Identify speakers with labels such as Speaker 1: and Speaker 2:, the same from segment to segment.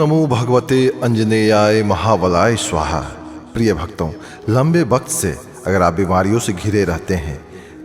Speaker 1: नमो भगवते अंजनेयाय महाबलाय स्वाहा। प्रिय भक्तों, लंबे वक्त से अगर आप बीमारियों से घिरे रहते हैं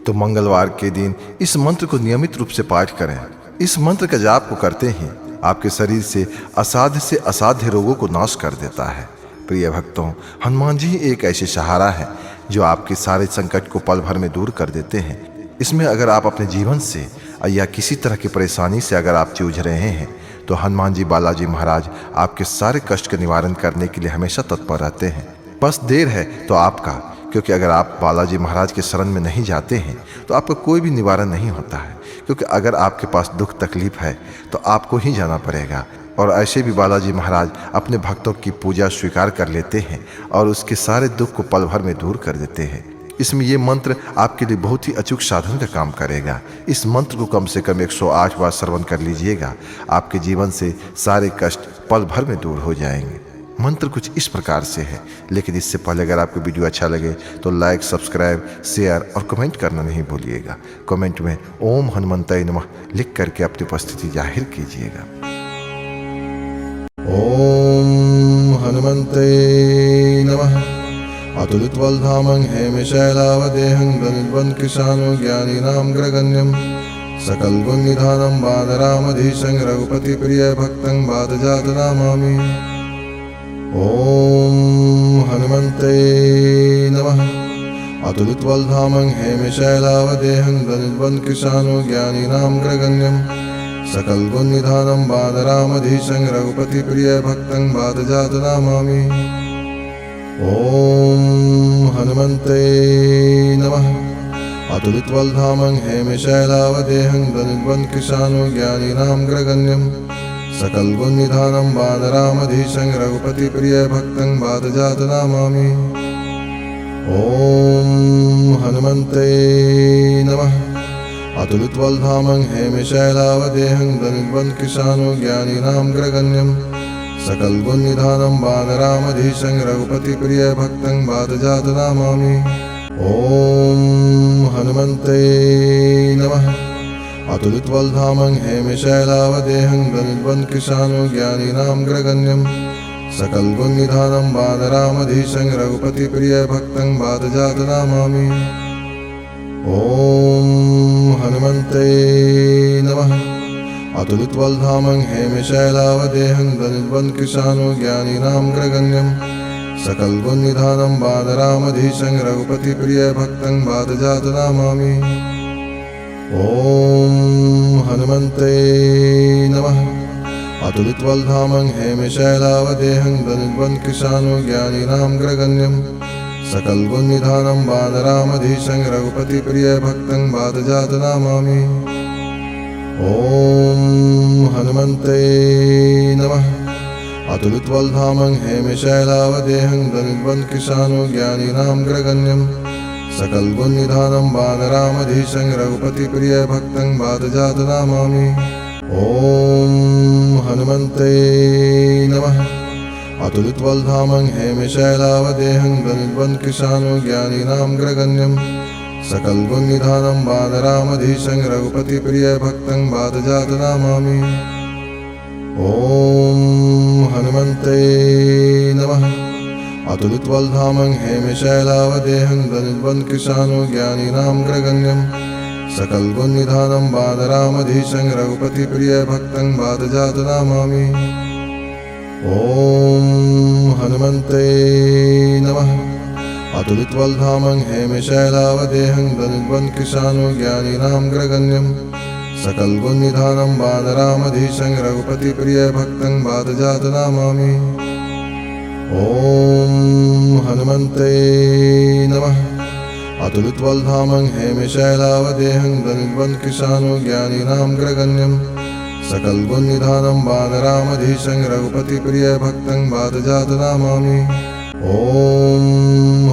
Speaker 1: तो मंगलवार के दिन इस मंत्र को नियमित रूप से पाठ करें। इस मंत्र का जाप को करते ही आपके शरीर से असाध्य रोगों को नाश कर देता है। प्रिय भक्तों, हनुमान जी एक ऐसे सहारा है जो आपके सारे संकट को पल भर में दूर कर देते हैं। इसमें अगर आप अपने जीवन से या किसी तरह की परेशानी से अगर आप जूझ रहे हैं तो हनुमान जी बालाजी महाराज आपके सारे कष्ट का निवारण करने के लिए हमेशा तत्पर रहते हैं। बस देर है तो आपका, क्योंकि अगर आप बालाजी महाराज के शरण में नहीं जाते हैं तो आपका कोई भी निवारण नहीं होता है। क्योंकि अगर आपके पास दुख तकलीफ है तो आपको ही जाना पड़ेगा। और ऐसे भी बालाजी महाराज अपने भक्तों की पूजा स्वीकार कर लेते हैं और उसके सारे दुख को पल भर में दूर कर देते हैं। इसमें ये मंत्र आपके लिए बहुत ही अचूक साधन का काम करेगा। इस मंत्र को कम से कम 108 बार श्रवण कर लीजिएगा। आपके जीवन से सारे कष्ट पल भर में दूर हो जाएंगे। मंत्र कुछ इस प्रकार से है, लेकिन इससे पहले अगर आपको वीडियो अच्छा लगे तो लाइक, सब्सक्राइब, शेयर और कमेंट करना नहीं भूलिएगा। कमेंट में ओम हनुमंताय नमः लिख करके अपनी उपस्थिति जाहिर कीजिएगा। ओम हनुमंताय नमः। अतुलितबलधामं हेमशैलावदेहं धनुर्बन्धकृशानो ज्ञानीनां ग्रगण्यं सकलगुणनिधानं वानरामधीशं रघुपतिप्रियभक्तं वातजातनामामि। ॐ हनुमन्ते नमः। अतुलितबलधामं हेमशैलावदेहं धनुर्बन्धकृशानो ज्ञानीनां ग्रगण्यं सकलगुणनिधानं वानरामधीशं रघुपतिप्रियभक्तं वातजातनामामि। ॐ हनुमन्ते नमः। अतुलितबलधामं हेमशैलावदेहं धनुर्बन्धकृशानो ज्ञानीनां ग्रगण्यं सकलगुणनिधानं वानरामधीशं रघुपतिप्रियभक्तं वातजातनामामि। ॐ हनुमन्ते नमः। अतुलितबलधामं हेमशैलावदेहं धनुर्बन्धकृशानो ज्ञानीनां ग्रगण्यं सकलगुणनिधानं वानरामधीशं रघुपतिप्रियभक्तं वातजातनामामि। ॐ हनुमन्ते नमः। अतुलितबलधामं हेमशैलावदेहं धनुर्बन्धकृशानो ज्ञानीनां ग्रगण्यं सकलगुणनिधानं वानरामधीशं रघुपतिप्रियभक्तं वातजातनामामि। ॐ हनुमन्ते नमः। अतुलितबलधामं हेमशैलावदेहं धनुर्बन्धकृशानो ज्ञानीनां ग्रगण्यं सकलगुणनिधानं वानरामधीशं रघुपतिप्रियभक्तं वातजातनामामि। ॐ हनुमन्ते नमः। अतुलितबलधामं हेमशैलावदेहं धनुर्बन्धकृशानो ज्ञानीनां ग्रगण्यं सकलगुणनिधानं वानरामधीशं रघुपतिप्रियभक्तं वातजातनामामि। ॐ हनुमन्ते नमः। अतुलितबलधामं हेमशैलावदेहं धनुर्बन्धकृशानो ज्ञानीनां ग्रगण्यं सकलगुणनिधानं वानरामधीशं रघुपतिप्रियभक्तं वातजातनामामि। ॐ हनुमन्ते नमः। अतुलितबलधामं हेमशैलावदेहं धनुर्बन्धकृशानो ज्ञानीनां ग्रगण्यं सकलगुणनिधानं वानरामधीशं रघुपतिप्रियभक्तं वातजातनामामि। ॐ हनुमन्ते नमः। अतुलितबलधामं हेमशैलावदेहं धनुर्बन्धकृशानो ज्ञानीनां ग्रगण्यं सकलगुणनिधानं वानरामधीशं रघुपतिप्रियभक्तं वातजातनामामि। ॐ हनुमन्ते नमः। अतुलितबलधामं हेमशैलावदेहं धनुर्बन्धकृशानो ज्ञानीनां ग्रगण्यं सकलगुणनिधानं वानरामधीशं रघुपतिप्रियभक्तं वातजातनामामि। ॐ हनुमन्ते नमः। अतुलितबलधामं हेमशैलावदेहं धनुर्बन्धकृशानो ज्ञानीनां ग्रगण्यं सकलगुणनिधानं वानरामधीशं रघुपतिप्रियभक्तं वातजातनामामि। ॐ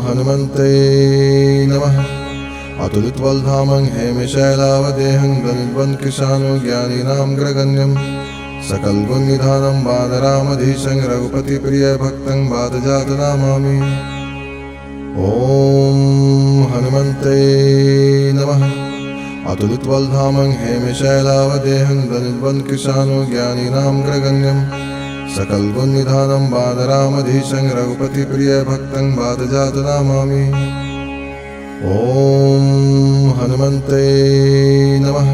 Speaker 1: हनुमन्ते नमः। अतुलितबलधामं हेमशैलावदेहं धनुर्बन्धकृशानो ज्ञानीनां ग्रगण्यं सकलगुणनिधानं वानरामधीशं रघुपतिप्रियभक्तं वातजातनामामि। ॐ हनुमन्ते नमः। अतुलितबलधामं हेमशैलावदेहं धनुर्बन्धकृशानो ज्ञानीनां ग्रगण्यं सकल गुण निधानं वानरामधीशं रघुपति प्रिय भक्तं वातजात नमामि। ओम हनुमन्ते नमः।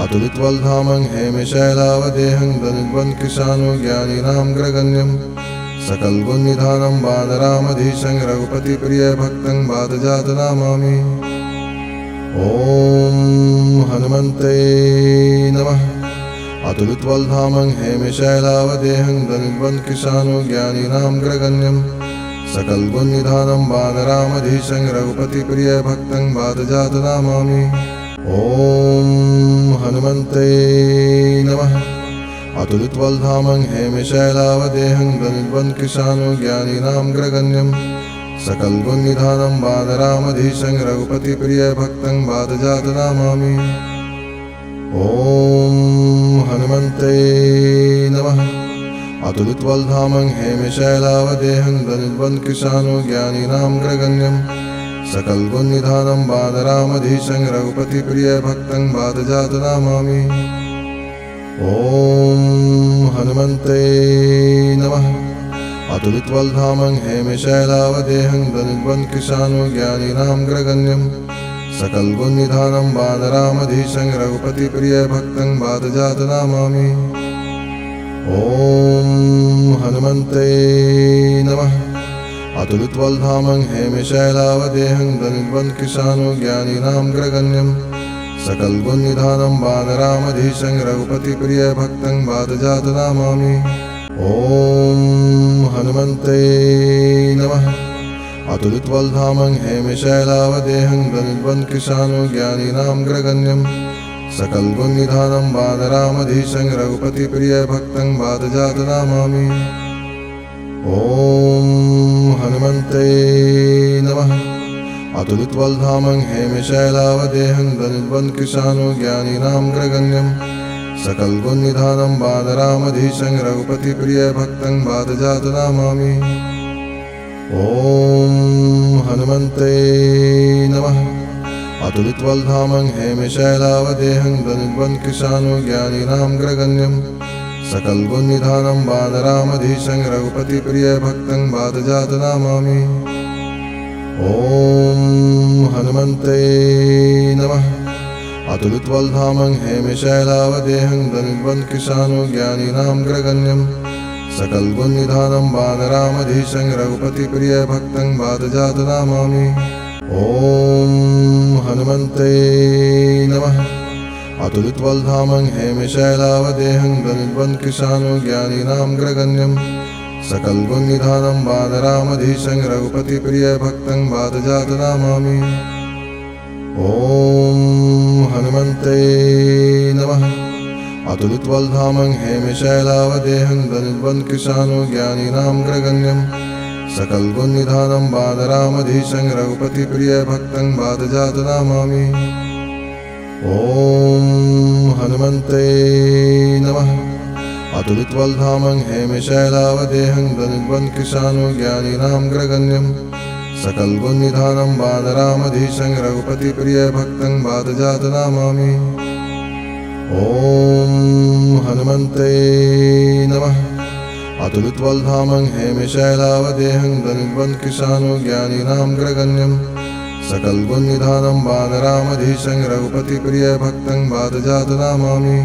Speaker 1: अतुलितवल्धामं हेमशैलावदेहं दनुद्वन् कृशानो ज्ञानिनां ग्रगण्यं सकल गुण निधानं वानरामधीशं रघुपति प्रिय भक्तं वातजात नमामि। ओम हनुमन्ते नमः। अतुलितवल्धामं हेमशैलावदेहं दनुद्वन् कृशानो ज्ञानिनां ग्रगण्यं सकल गुण निधानं वानरामधीशं रघुपति प्रिय भक्तं वातजात नमामि। ओम हनुमन्ते नमः। अतुलितवल्धामं हेमशैलावदेहं दनुद्वन् कृशानो ज्ञानिनां ग्रगण्यं सकल गुण निधानं वानरामधीशं रघुपति प्रिय भक्तं वातजात नमामि। ओम हनुमन्ते नमः। अतुलितवल्धामं हेमशैलावदेहं दनुद्वन् कृशानो ज्ञानिनां ग्रगण्यं सकल गुण निधानं वानरामधीशं रघुपति प्रिय भक्तं वातजात नमामि। ओम हनुमन्ते नमः। अतुलितवल्धामं हेमशैलावदेहं दनुद्वन् कृशानो ज्ञानिनां ग्रगण्यं सकल गुण निधानं वानरामधीशं रघुपति प्रिय भक्तं वातजात नमामि। ओम हनुमन्ते नमः। अतुलितवल्धामं हेमशैलावदेहं दनुद्वन् कृशानो ज्ञानिनां ग्रगण्यं सकल गुण निधानं वानरामधीशं रघुपति प्रिय भक्तं वातजात नमामि। ओम हनुमन्ते नमः। अतुलितवल्धामं हेमशैलावदेहं दनुद्वन् कृशानो ज्ञानिनां ग्रगण्यं सकल गुण निधानं वानरामधीशं रघुपति प्रिय भक्तं वातजात नमामि। ओम हनुमन्ते नमः। अतुलितवल्धामं हेमशैलावदेहं दनुद्वन् कृशानो ज्ञानिनां ग्रगण्यं सकल गुण निधानं वानरामधीशं रघुपति प्रिय भक्तं वातजात नमामि। ओम हनुमन्ते नमः। अतुलितवल्धामं हेमशैलावदेहं दनुद्वन् कृशानो ज्ञानिनां ग्रगण्यं सकल गुण निधानं वानरामधीशं रघुपति प्रिय भक्तं वातजात नमामि। ओम हनुमन्ते नमः। अतुलितवल्धामं हेमशैलावदेहं दनुद्वन् कृशानो ज्ञानिनां ग्रगण्यं सकल गुण निधानं वानरामधीशं रघुपति प्रिय भक्तं वातजात नमामि। ओम हनुमन्ते नमः। अतुलितवल्धामं हेमशैलावदेहं दनुद्वन् कृशानो ज्ञानिनां ग्रगण्यं सकल गुण निधानं वानरामधीशं रघुपति प्रिय भक्तं वातजात नमामि। ओम हनुमन्ते नमः। अतुलितवल्धामं हेमशैलावदेहं दनुद्वन् कृशानो ज्ञानिनां ग्रगण्यं सकल गुण निधानं वानरामधीशं रघुपति प्रिय भक्तं वातजात नमामि। ओम हनुमन्ते नमः। अतुलितवल्धामं हेमशैलावदेहं दनुद्वन् कृशानो ज्ञानिनां ग्रगण्यं सकल गुण निधानं वानरामधीशं रघुपति प्रिय भक्तं वातजात नमामि। ओम हनुमन्ते नमः। अतुलितवल्धामं हेमशैलावदेहं दनुद्वन् कृशानो ज्ञानिनां ग्रगण्यं सकल गुण निधानं वानरामधीशं रघुपति प्रिय भक्तं वातजात नमामि।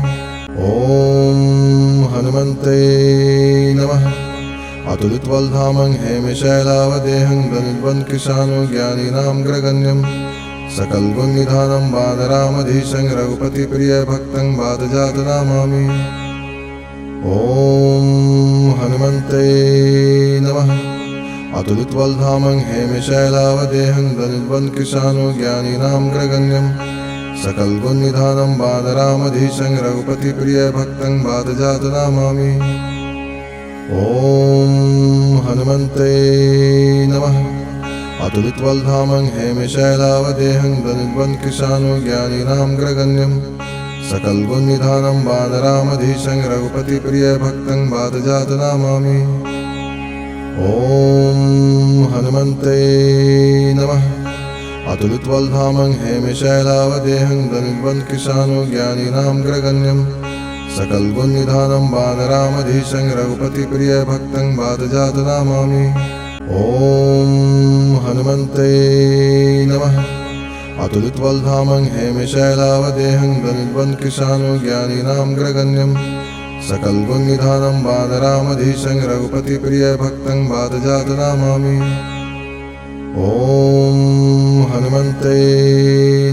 Speaker 1: ओम हनुमन्ते नमः। अतुलितवल्धामं हेमशैलावदेहं दनुद्वन् कृशानो ज्ञानिनां ग्रगण्यं सकल गुण निधानं वानरामधीशं रघुपति प्रिय भक्तं वातजात नमामि। ओम हनुमन्ते नमः। अतुलितवल्धामं हेमशैलावदेहं दनुद्वन् कृशानो ज्ञानिनां ग्रगण्यं सकल गुण निधानं वानरामधीशं रघुपति प्रिय भक्तं वातजात नमामि। ओम हनुमन्ते नमः। अतुलितवल्धामं हेमशैलावदेहं दनुद्वन् कृशानो ज्ञानिनां ग्रगण्यं सकल गुण निधानं वानरामधीशं रघुपति प्रिय भक्तं वातजात नमामि। ओम हनुमन्ते नमः। अतुलितवल्धामं हेमशैलावदेहं दनुद्वन् कृशानो ज्ञानिनां ग्रगण्यं सकल गुण निधानं वानरामधीशं रघुपति प्रिय भक्तं वातजात नमामि। ओम हनुमन्ते नमः। अतुलितबलधामं हेमशैलावदेहं धनुर्बन्धकृशानो ज्ञानिनां ग्रगण्यं सकल गुण निधानं वानरामधीशं रघुपति प्रिय भक्तं वातजात नमामि। ओम हनुमन्ते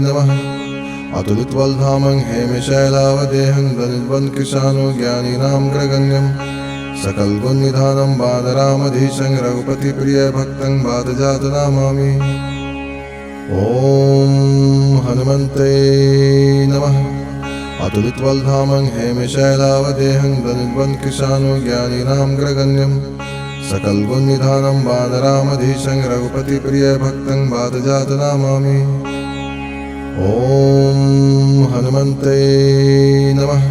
Speaker 1: नमः। अतुलितबलधामं हेमशैलावदेहं धनुर्बन्धकृशानो ज्ञानिनां ग्रगण्यं सकल गुण निधानं वानरामधीशं रघुपति प्रिय भक्तं वातजात नमामि। ओम हनुमन्ते नमः। अतुलितबलधामं हेमशैलावदेहं धनुर्बन्धकृशानो ज्ञानिनां ग्रगण्यं सकल गुण निधानं वानरामधीशं रघुपति प्रिय भक्तं वातजात नमामि। ओम हनुमन्ते नमः।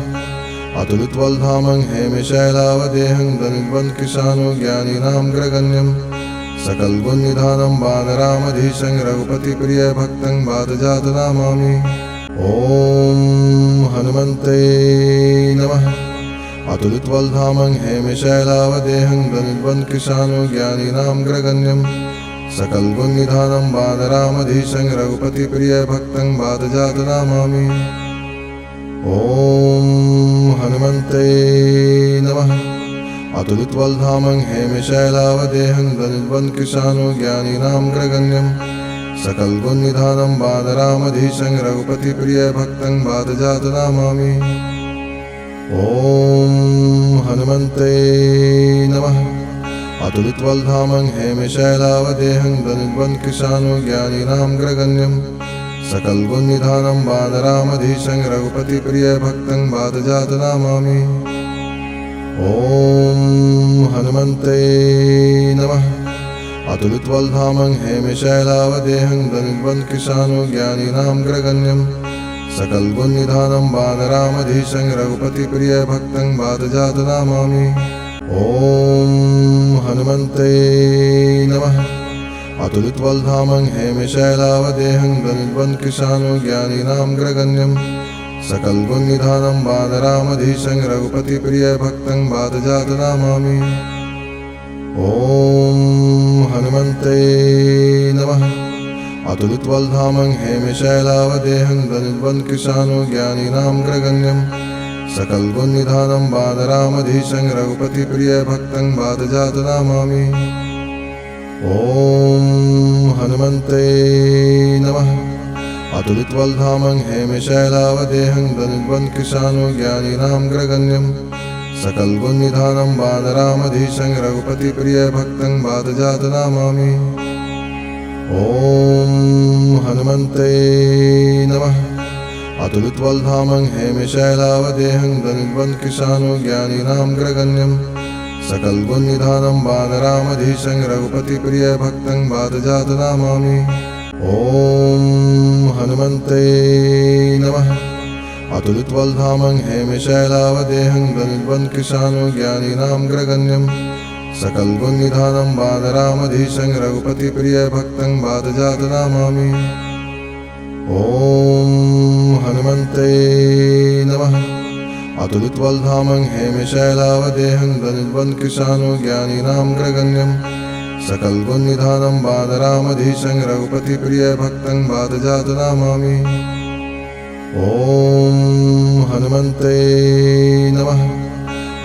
Speaker 1: अतुलितबलधामं हेमशैलावदेहं धनुर्बन्धकृशानो ज्ञानिनां ग्रगण्यं सकल गुण निधानं वानरामधीशं रघुपति प्रिय भक्तं वातजात नमामि। ओम हनुमन्ते नमः। अतुलितबलधामं हेमशैलावदेहं धनुर्बन्धकृशानो ज्ञानिनां ग्रगण्यं सकल गुण निधानं वानरामधीशं रघुपति प्रिय भक्तं वातजात नमामि। ओम हनुमन्ते नमः। अतुलितबलधामं हेमशैलावदेहं धनुर्बन्धकृशानो ज्ञानिनां ग्रगण्यं सकल गुण निधानं वानरामधीशं रघुपति प्रिय भक्तं वातजात नमामि। ओम हनुमन्ते नमः। अतुलितबलधामं हेमशैलावदेहं धनुर्बन्धकृशानो ज्ञानिनां ग्रगण्यं सकल गुण निधानं वानरामधीशं रघुपति प्रिय भक्तं वातजात नमामि। ओम हनुमन्ते नमः। अतुलितबलधामं हेमशैलावदेहं धनुर्बन्धकृशानो ज्ञानिनां ग्रगण्यं सकल गुण निधानं वानरामधीशं रघुपति प्रिय भक्तं वातजात नमामि। ओम हनुमन्ते नमः। अतुलितबलधामं हेमशैलावदेहं धनुर्बन्धकृशानो ज्ञानिनां ग्रगण्यं सकल गुण निधानं वानरामधीशं रघुपति प्रिय भक्तं वातजात नमामि। ओम हनुमन्ते नमः। अतुलितबलधामं हेमशैलावदेहं धनुर्बन्धकृशानो ज्ञानिनां ग्रगण्यं सकल गुण निधानं वानरामधीशं रघुपति प्रिय भक्तं वातजात नमामि। ओम हनुमन्ते नमः। अतुलितबलधामं हेमशैलावदेहं धनुर्बन्धकृशानो ज्ञानिनां ग्रगण्यं सकल गुण निधानं वानरामधीशं रघुपति प्रिय भक्तं वातजात नमामि। ओम हनुमन्ते नमः। अतुलितबलधामं हेमशैलावदेहं धनुर्बन्धकृशानो ज्ञानिनां ग्रगण्यं सकल गुण निधानं वानरामधीशं रघुपति प्रिय भक्तं वातजात नमामि। ओम हनुमन्ते नमः। अतुलितबलधामं हेमशैलावदेहं धनुर्बन्धकृशानो ज्ञानिनां ग्रगण्यं सकल गुण निधानं वानरामधीशं रघुपति प्रिय भक्तं वातजात नमामि। ओम हनुमन्ते नमः। अतुलितबलधामं हेमशैलावदेहं धनुर्बन्धकृशानो ज्ञानिनां ग्रगण्यं सकल गुण निधानं वानरामधीशं रघुपति प्रिय भक्तं वातजात नमामि। ओम हनुमन्ते नमः।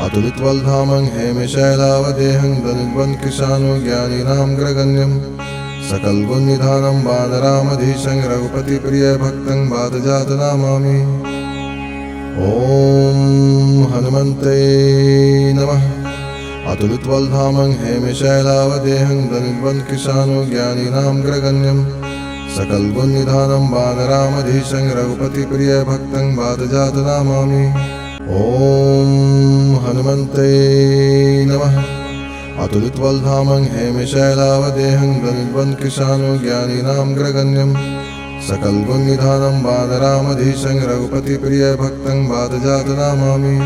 Speaker 1: अतुलितबलधामं हेमशैलावदेहं धनुर्बन्धकृशानो ज्ञानिनां ग्रगण्यं सकल गुण निधानं वानरामधीशं रघुपति प्रिय भक्तं वातजात नमामि। ओम हनुमन्ते नमः। अतुलितबलधामं हेमशैलावदेहं धनुर्बन्धकृशानो ज्ञानिनां ग्रगण्यं सकल गुण निधानं वानरामधीशं रघुपति प्रिय भक्तं वातजात नमामि। ओम हनुमन्ते नमः। अतुलितबलधामं हेमशैलावदेहं धनुर्बन्धकृशानो ज्ञानिनां ग्रगण्यं सकल गुण निधानं वानरामधीशं रघुपति प्रिय भक्तं वातजात नमामि।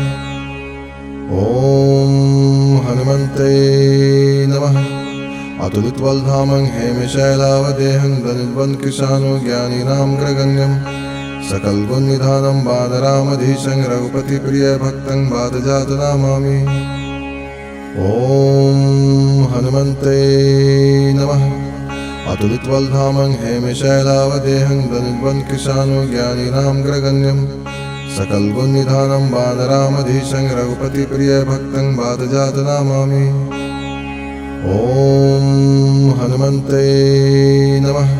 Speaker 1: ओम हनुमन्ते नमः। अतुलितबलधामं हेमशैलावदेहं धनुर्बन्धकृशानो ज्ञानिनां ग्रगण्यं सकल गुण निधानं वानरामधीशं रघुपति प्रिय भक्तं वादजातं नमामि। ओम हनुमन्ते नमः। अतुलितबलधामं हेमशैलावदेहं धनुर्वन्कृशानो ज्ञानिनां ग्रगण्यं सकल गुण निधानं वानरामधीशं रघुपति प्रिय भक्तं वादजातं नमामि। ओम हनुमन्ते नमः।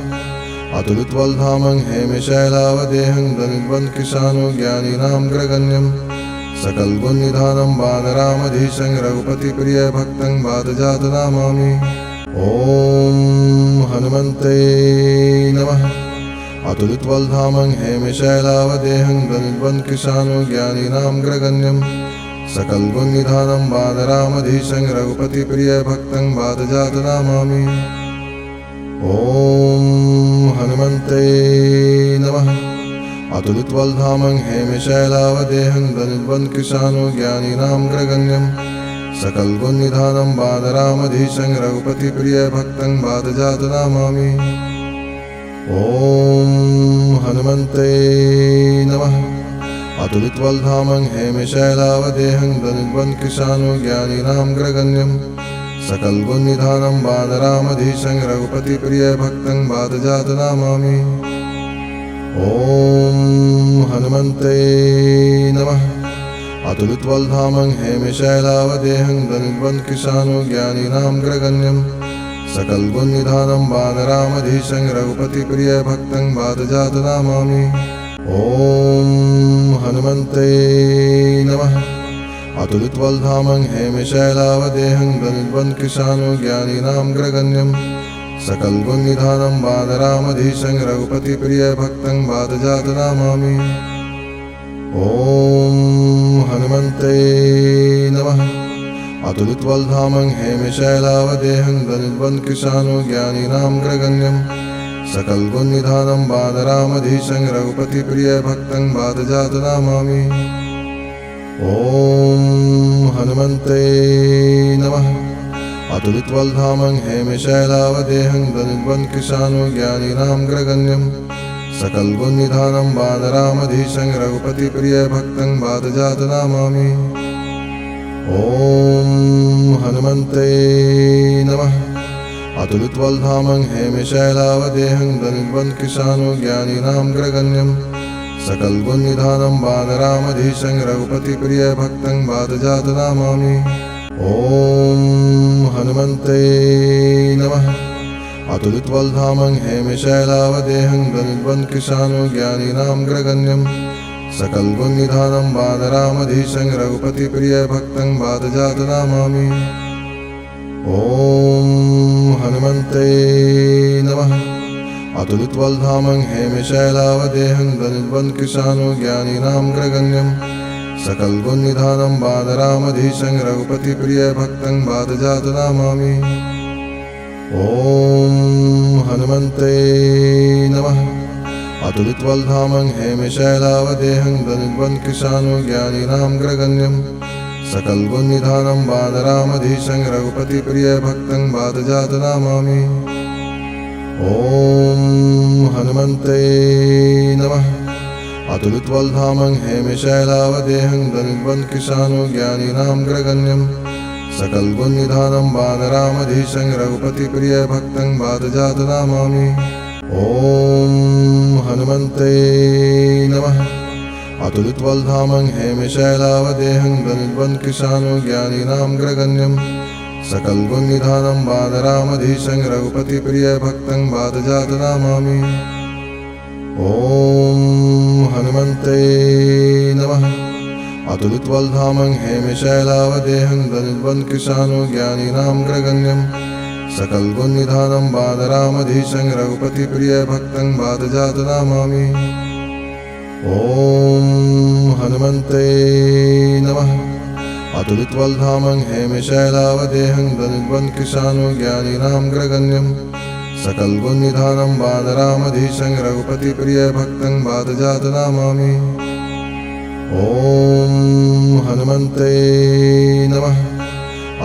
Speaker 1: अतुलितबलधामं हेमशैलावदेहं धनुर्वन्कृशानो ज्ञानिनां ग्रगण्यं सकल गुण निधानं वानरामधीशं रघुपति प्रिय भक्तं वादजातं नमामि। ओम हनुमन्ते नमः। अतुलितबलधामं हेमशैलावदेहं धनुर्वन्कृशानो ज्ञानिनां ग्रगण्यं सकल गुण निधानं वानरामधीशं रघुपति प्रिय भक्तं वादजातं नमामि। ओम हनुमन्ते नमः। अतुलितबलधामं हेमशैलावदेहं धनुर्वन्कृशानो ज्ञानिनां ग्रगण्यं सकल गुण निधानं वानरामधीशं रघुपति प्रिय भक्तं वादजातं नमामि। ओम हनुमन्ते नमः। अतुलितबलधामं हेमशैलावदेहं धनुर्वन्कृशानो ज्ञानिनां ग्रगण्यं सकल गुण निधानं वानरामधीशं रघुपति प्रिय भक्तं वादजातं नमामि। ओम हनुमन्ते नमः। अतुलितबलधामं हेमशैलावदेहं धनुर्वन्कृशानो ज्ञानिनां ग्रगण्यं सकल गुण निधानं वानरामधीशं रघुपति प्रिय भक्तं वादजातं नमामि। ओम हनुमन्ते नमः। अतुलितबलधामं हेमशैलावदेहं धनुर्वन्कृशानो ज्ञानिनां ग्रगण्यं सकल गुण निधानं वानरामधीशं रघुपति प्रिय भक्तं वादजातं नमामि। ओम हनुमन्ते नमः। अतुलितबलधामं हेमशैलावदेहं धनुर्वन्कृशानो ज्ञानिनां ग्रगण्यं सकल गुण निधानं वानरामधीशं रघुपति प्रिय भक्तं वादजातं नमामि। ओम हनुमन्ते नमः। अतुलितबलधामं हेमशैलावदेहं धनुर्वन्कृशानो ज्ञानिनां ग्रगण्यं सकल गुण निधानं वानरामधीशं रघुपति प्रिय भक्तं वादजातं नमामि। ओम हनुमन्ते नमः। अतुलितबलधामं हेमशैलावदेहं धनुर्वन्कृशानो ज्ञानिनां ग्रगण्यं सकल गुण निधानं वानरामधीशं रघुपति प्रिय भक्तं वादजातं नमामि। ओम हनुमन्ते नमः। अतुलितबलधामं हेमशैलावदेहं धनुर्वन्कृशानो ज्ञानिनां ग्रगण्यं सकल गुण निधानं वानरामधीशं रघुपति प्रिय भक्तं वादजातं नमामि। ओम हनुमन्ते नमः। अतुलितबलधामं हेमशैलावदेहं धनुर्वन्कृशानो ज्ञानिनां ग्रगण्यं सकल गुण निधानं वानरामधीशं रघुपति प्रिय भक्तं वादजातं नमामि। ओम हनुमन्ते नमः। अतुलितबलधामं हेमशैलावदेहं धनुर्वन्कृशानो ज्ञानिनां ग्रगण्यं सकल गुण निधानं वानरामधीशं रघुपति प्रिय भक्तं वादजातं नमामि। ओम हनुमन्ते नमः। अतुलितबलधामं हेमशैलावदेहं धनुर्वन्कृशानो ज्ञानिनां ग्रगण्यं सकल गुण निधानं वानरामधीशं रघुपति प्रिय भक्तं वादजातं नमामि। ओम हनुमन्ते नमः। अतुलितबलधामं हेमशैलावदेहं धनुर्वन्कृशानो ज्ञानिनां ग्रगण्यं सकल गुण निधानं वानरामधीशं रघुपति प्रिय भक्तं वादजातं नमामि। ओम हनुमन्ते नमः। अतुलितबलधामं हेमशैलावदेहं धनुर्वन्कृशानो ज्ञानिनां ग्रगण्यं सकल गुण निधानं वानरामधीशं रघुपति प्रिय भक्तं वादजातं नमामि। ओम हनुमन्ते नमः। अतुलितबलधामं हेमशैलावदेहं धनुर्वन्कृशानो ज्ञानिनां ग्रगण्यं सकल गुण निधानं वानरामधीशं रघुपति प्रिय भक्तं वादजातं नमामि। ओम हनुमन्ते नमः।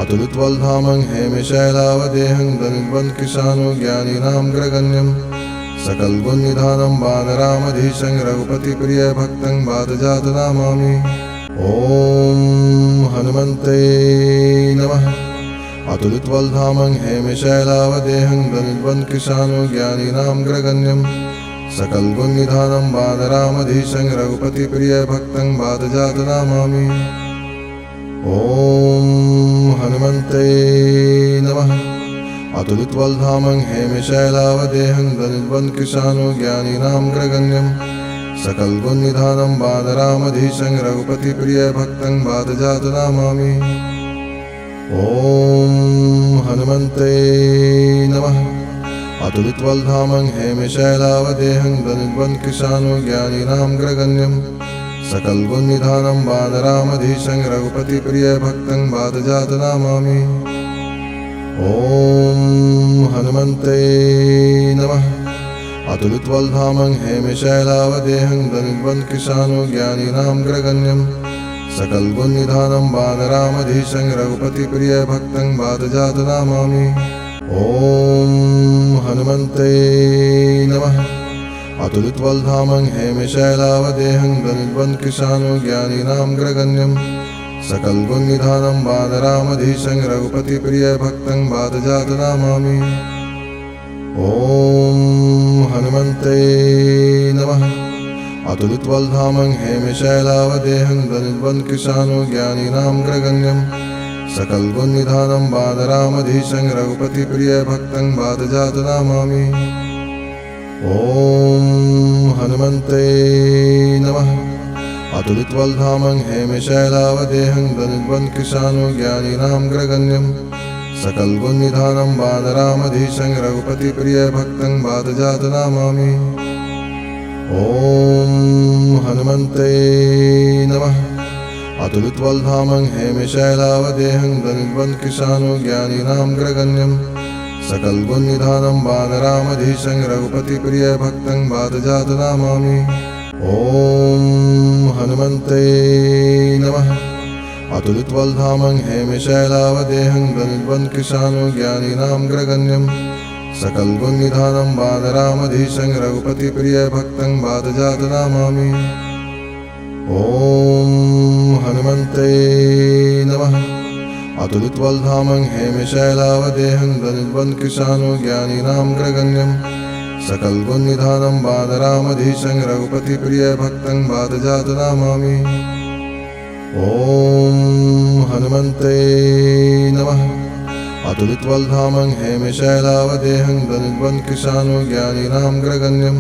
Speaker 1: अतुलितबलधामं हेमशैलावदेहं धनुर्वन्कृशानो ज्ञानिनां ग्रगण्यं सकलगुणनिधानं वानरामधीशं रघुपतिप्रियभक्तं वातजातनामामि। ॐ हनुमन्ते नमः। अतुलितबलधामं हेमशैलावदेहं दनुद्वन्द्कृशानो ज्ञानिनां ग्रगण्यं सकलगुणनिधानं वानरामधीशं रघुपतिप्रियभक्तं वातजातनामामि। ॐ हनुमन्ते नमः। अतुलितबलधामं हेमशैलावदेहं दनुद्वन्द्कृशानो ज्ञानिनां ग्रगण्यं सकलगुणनिधानं वानरामधीशं रघुपतिप्रियभक्तं वातजातनामामि। ॐ हनुमन्ते नमः। अतुलितबलधामं हेमशैलावदेहं दनुद्वन्द्कृशानो ज्ञानिनां ग्रगण्यं सकलगुणनिधानं वानरामधीशं रघुपतिप्रियभक्तं वातजातनामामि। ॐ हनुमन्ते नमः। अतुलितबलधामं हेमशैलावदेहं दनुद्वन्द्कृशानो ज्ञानिनां ग्रगण्यं सकलगुणनिधानं वानरामधीशं रघुपतिप्रियभक्तं वातजातनामामि। ॐ हनुमन्ते नमः। अतुलितबलधामं हेमशैलावदेहं दनुद्वन्द्कृशानो ज्ञानिनां ग्रगण्यं सकलगुणनिधानं वानरामधीशं रघुपतिप्रियभक्तं वातजातनामामि। ॐ हनुमन्ते नमः। अतुलितबलधामं हेमशैलावदेहं दनुद्वन्द्कृशानो ज्ञानिनां ग्रगण्यं सकलगुणनिधानं वानरामधीशं रघुपतिप्रियभक्तं वातजातनामामि। ॐ हनुमन्ते नमः। अतुलितबलधामं हेमशैलावदेहं दनुद्वन्द्कृशानो ज्ञानिनां ग्रगण्यं सकलगुणनिधानं वानरामधीशं रघुपतिप्रियभक्तं वातजातनामामि। ॐ हनुमन्ते नमः। अतुलितबलधामं हेमशैलावदेहं दनुद्वन्द्कृशानो ज्ञानिनां ग्रगण्यं सकलगुणनिधानं वानरामधीशं रघुपतिप्रियभक्तं वातजातनामामि। ॐ हनुमन्ते नमः। अतुलितबलधामं हेमशैलावदेहं दनुद्वन्द्कृशानो ज्ञानिनां ग्रगण्यं सकलगुणनिधानं वानरामधीशं रघुपतिप्रियभक्तं वातजातनामामि। ॐ हनुमन्ते नमः। अतुलितबलधामं हेमशैलावदेहं दनुद्वन्द्कृशानो ज्ञानिनां ग्रगण्यं सकलगुणनिधानं वानरामधीशं रघुपतिप्रियभक्तं वातजातनामामि। ॐ हनुमन्ते नमः। अतुलितबलधामं हेमशैलावदेहं दनुद्वन्द्कृशानो ज्ञानिनां ग्रगण्यं